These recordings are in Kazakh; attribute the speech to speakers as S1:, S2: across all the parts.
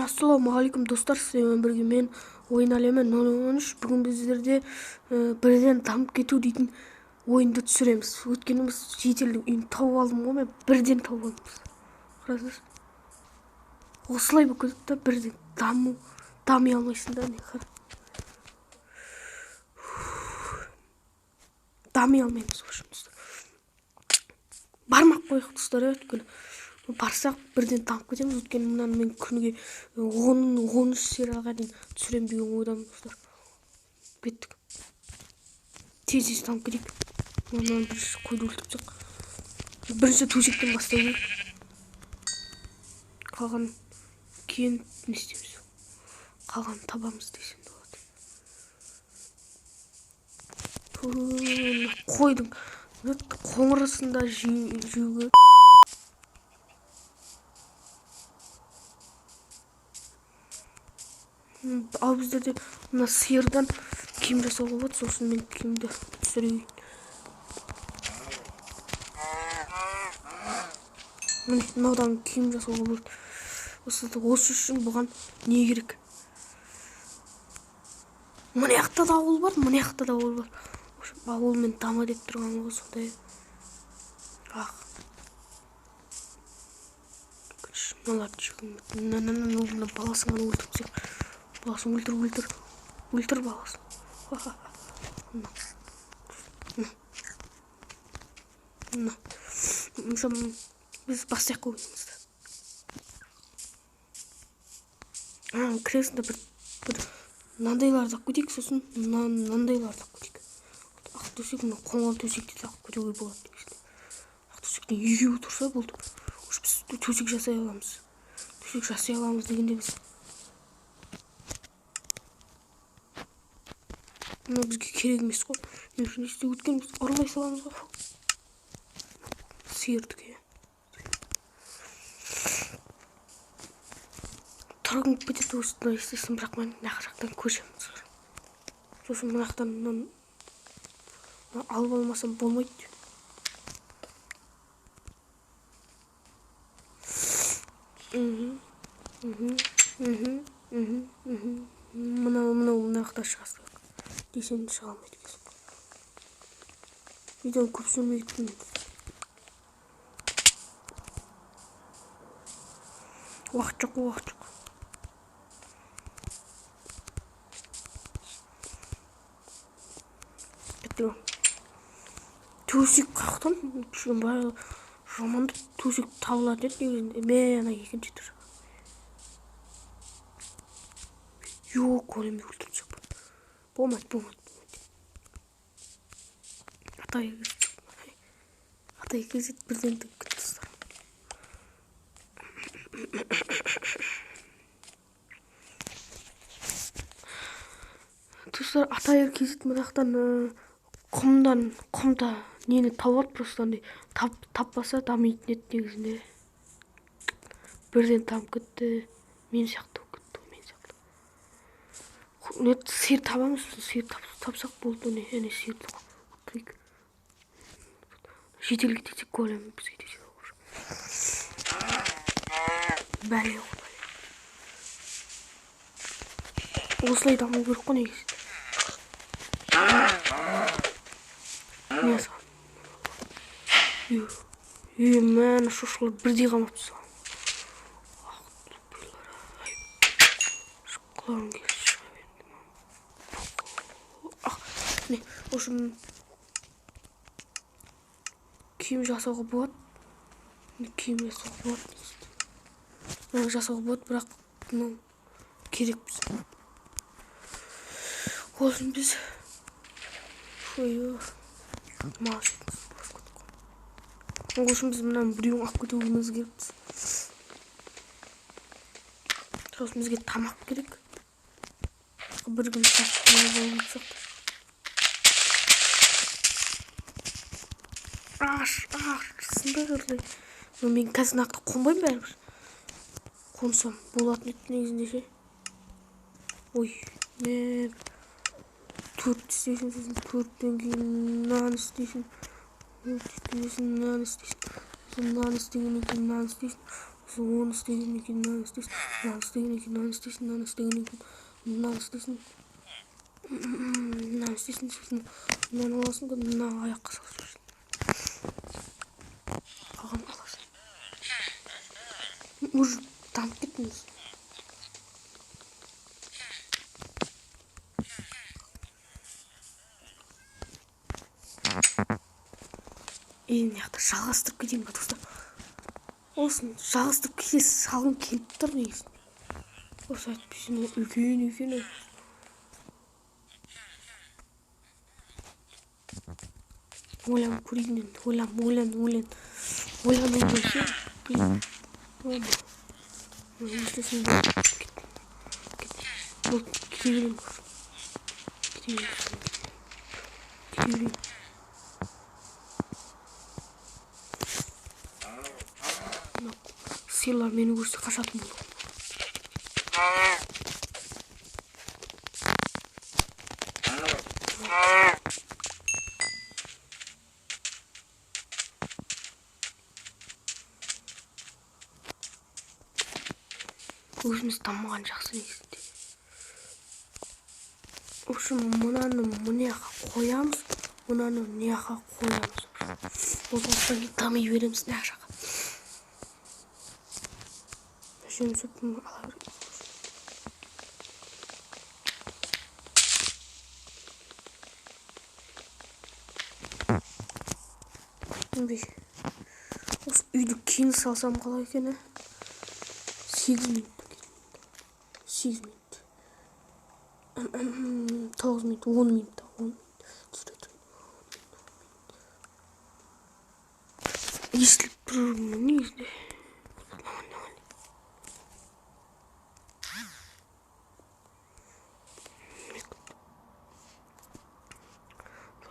S1: Ассалаумағалейкум достар, сіздермен бірге мен ойын әлемі 013. Бүгін біздерде бірден дамып кету дейтін ойынды түсіреміз. Өткені біз шетелдің үйін тауып алдым ғой, мен бірден тауып алдым. Қарасыз, осылай болып кетеді да, бірден дами алмайсың да. Дами алмаймыз достар. Бармақ қойық достар, өткені барсақ бірден дамып кетеміз. Өткені мұнан мен күніге 10-13 серияға дейін түсірем деген ойдамын достар. Кеттік. Тез дамып кетейік. Мұнан бірінші қойды өлтірсек. Бірінші төсектен бастау керек. Қалған кейін не істейміз? Қалған табамыз десем де болады. Қойдың қоңырысында жеуге. Ал біздерде мына сиырдан киім жасауға болады, сосын мен киімді түсірейін. Мынаудан киім жасауға болады. Осы үшін бұған не керек? Мына жақта да ауыл бар, мына жақта да ауыл бар. Ауылмен дама деп тұрған ғой, сондай. Мыналарды жүгін. Баласын ғана өлтірсек. Баласын өлтір баласын. Біз бастайық ойынымызды. Кресінде бір мынандайларды көтейік, сосын мынандайларды көтейік. Ақ төсек, қоңал төсекте тағып көтеуге болады. Ақ төсектен екеуі тұрса болды. Біз төсек жасай аламыз. Төсек жасай аламыз дегенде біз. Мына бізге керек емес қой. Мен үшін істе өткен біз ұрлай саламыз ғой. Сиырдікі. Тұрғын кетеді осында істесін, бірақ мен мына жақтан көшемін. Сосын мына жақтан алып алмасам болмайды. Мына жақта шығасың. Десен шыға алмайды екенсің. Видеоны көп сүрмейді. Уақыт жоқ. Төсек қақтан жаманды төсек табылады еді. Мен екінші тұр. Жоқ, өлемей өлтірсек. Болмайды. Атай кезет бірден тіп кетті. Достар, атай кезет мынақтан құмда нені тауып просто таппаса дамитын еді негізінде. Бірден дамып кетті. Мен сияқты болып кетті. Сиыр табамыз, сиыр тапсақ болды. Әне сиырды көйік. Жетелік десек көремін бізге десек olur. Бәле ғой. Осылай даму керек қой негізі. Не саған? Мәні шошқылар бірдей қамап тұсаған. Шыққыларың келсі шыға берді. Ошым киім жасауға болады. Бірақ керек біз. Осын біз Осын біз мұнан біреуін ақ көтеуіміз керек. Сосын бізге тамақ керек. Бір күн сақтық. Сындай қырдай. Мен қазір нақты қонбайым бәрібір. Қонсам болатын еді негізінде ше. Ой, мен 4 істейсің, сосын 4-тен кейін нан істейсің. Нан істейсің. Оны істегеннен кейін мынаны істейсің, мынаны істегеннен кейін мынаны істейсің, мынаны істегеннен кейін мынаны істейсің, мынаны істейсің, сосын мынаны аласың да мына аяққа салып жібересің. Қалған аласың. Уже дамып кеттіңіз. Мына жақта жалғастырып кетейін ба достар? Осыны жалғастырып кете салғым келіп тұр негізі. Осы әйтпесін үлкен екен. Ойланып көрейін енді. Ойланып көрсем. Кете берейін. Сыйлар мені көрсе қашатын болды. Өзіміз дамыған жақсы негізінде. Осы мынаны мыняққа қоямыз, мынаны мыняққа қоямыз. Осылай дами береміз мына жаққа. Şunu söküm alabilirim. Осы үйді кейін салсам қалай екен? 8 минут. 8 минут. 9 минут, 10 минут. Естіліп тұрмын негізінде.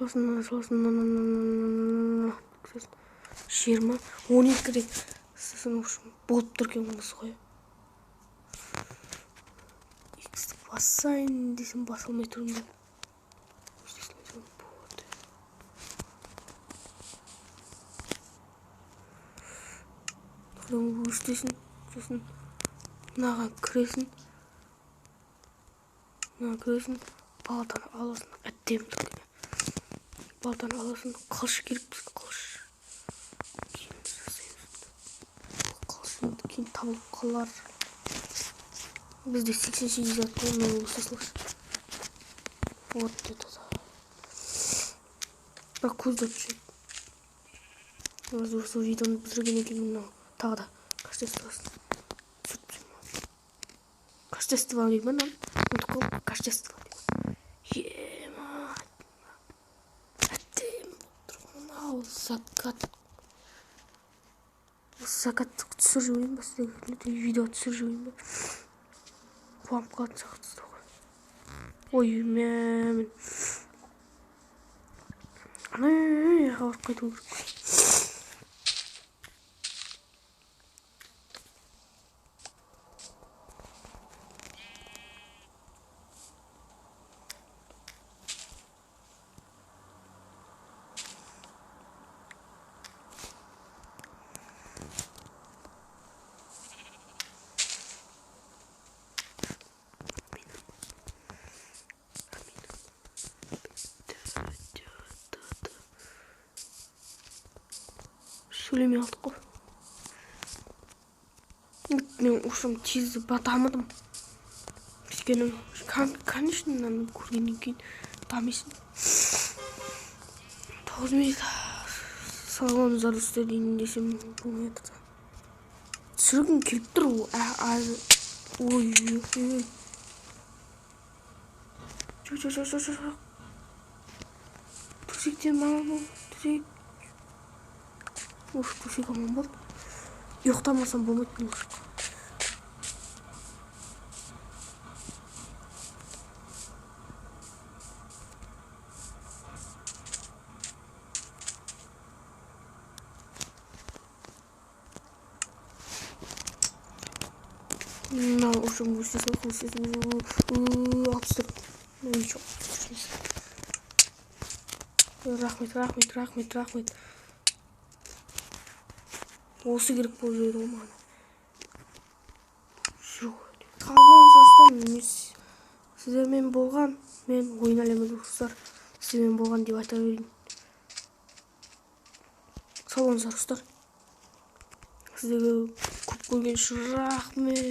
S1: Сосын 20, 12 рет сосын болып тұр екен мұнысы ғой. X'ті басайын десем басылмай тұрмын деп. Өстесін, сосын мынаған кіресін. Мынаған кіресін, баладан аласың, әттемдік. Баладан аласың, қылыш керек бізге, қылыш. Кейін табылып қалар. Бізде 88 зат қой, мен өсесіліш. Вот это да. Бірақ көзді түшеді. Осы видеоны бітіргеннен кейін мынау тағы да качествосын сүртпеймін. Качество деймін, качество деймін. Емат. Әттем мынау закат. Закатты түсіріп жіберейін ба сіздерге? Видео түсіріп жіберейін ба? Қуанып қалатын сияқты ғой. Ой, мәмін. Яға барып қайту керек. Сөйлемей алдық қой. Мен ұшым тезді дамыдым. Өйткені конечно мынаны көргеннен кейін дамисың. 9 минут салоныңыздар істедейін десем болмайды. Түсіргім келіп тұр. Ой. Жоқ. Төсектен мама бол. Төсек. Уф, төсек аман болды. Ұйықтамасам болмайды. Мынау ұшым өстесін. Алпыстыр. Ничего. Рахмет. Осы керек болып еді ғой маған. сіздермен болған, мен ойын әлемі достар сіздермен болған деп айта берейін. Сау болыңыздар достар. Сіздерге көп көрген үшін рахмет.